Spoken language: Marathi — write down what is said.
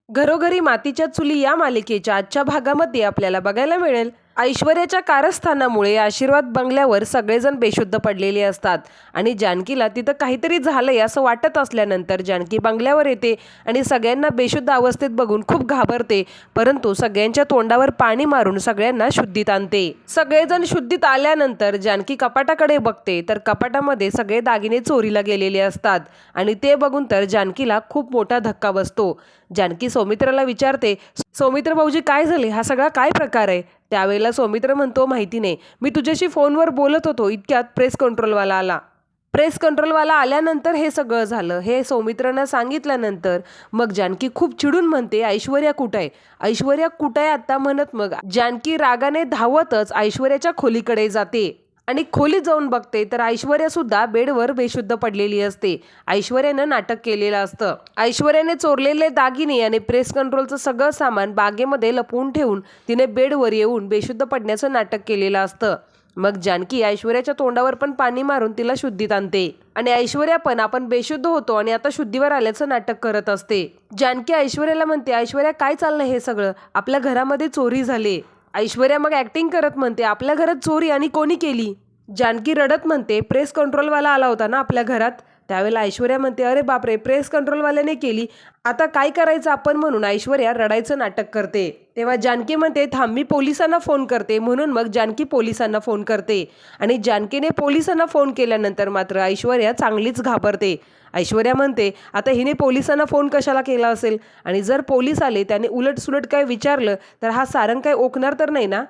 घरोघरी मातीच्या चुली या मालिकेच्या आजच्या भागामध्ये आपल्याला बघायला मिळेल ऐश्वर्याच्या कारस्थानामुळे आशीर्वाद बंगल्यावर सगळेजण बेशुद्ध पडलेले असतात आणि जानकीला तिथं काहीतरी झालंय असं वाटत असल्यानंतर जानकी बंगल्यावर येते आणि सगळ्यांना बेशुद्ध अवस्थेत बघून खूप घाबरते, परंतु सगळ्यांच्या तोंडावर पाणी मारून सगळ्यांना शुद्धीत आणते। सगळेजण शुद्धीत आल्यानंतर जानकी कपाटाकडे बघते तर कपाटामध्ये सगळे दागिने चोरीला गेलेले असतात आणि ते बघून तर जानकीला खूप मोठा धक्का बसतो। जानकी सौमित्राला विचारते, सौमित्र भाऊजी काय झाले, हा सगळा काय प्रकार आहे? त्यावेळेला सौमित्र म्हणतो, माहिती नाही, मी तुझ्याशी फोनवर बोलत होतो इतक्यात प्रेस कंट्रोलवाला आला। प्रेस कंट्रोलवाला आल्यानंतर हे सगळं झालं हे सौमित्रांना सांगितल्यानंतर मग जानकी खूप चिडून म्हणते, ऐश्वर्या कुठं आहे, ऐश्वर्या कुठं आहे आता म्हणत मग जानकी रागाने धावतच ऐश्वर्याच्या खोलीकडे जाते आणि खोलीत जाऊन बघते तर ऐश्वर्या सुद्धा बेडवर बेशुद्ध पडलेली असते। ऐश्वर्यानं नाटक केलेलं असतं। ऐश्वर्याने चोरलेले दागिने आणि प्रेस कंट्रोलचं सगळं सामान बागेमध्ये लपवून ठेवून तिने बेडवर येऊन बेशुद्ध पडण्याचं नाटक केलेलं असतं। मग जानकी ऐश्वर्याच्या तोंडावर पण पाणी मारून तिला शुद्धीत आणते आणि ऐश्वर्या पण आपण बेशुद्ध होतो आणि आता शुद्धीवर आल्याचं नाटक करत असते। जानकी ऐश्वर्याला म्हणते, ऐश्वर्या काय चाललंय हे सगळं, आपल्या घरामध्ये चोरी झाली। ऐश्वर्या मग ऍक्टिंग करत म्हणते, आपल्या घरात चोरी आणि कोणी केली? जानकी रडत म्हणते, प्रेस कंट्रोलवाला आला होता ना आपल्या घरात। त्यावेळेला ऐश्वर्या म्हणते, अरे बापरे, प्रेस कंट्रोलवाल्याने केली, आता काय करायचं आपण, म्हणून ऐश्वर्या रडायचं नाटक करते। तेव्हा जानकी म्हणते, थांब मी पोलिसांना फोन करते, म्हणून मग जानकी पोलिसांना फोन करते आणि जानकीने पोलिसांना फोन केल्यानंतर मात्र ऐश्वर्या चांगलीच घाबरते। ऐश्वर्या म्हणते, आता हिने पोलिसांना फोन कशाला केला असेल आणि जर पोलीस आले त्याने उलटसुलट काय विचारलं तर हा सारंग काय ओकणार तर नाही ना।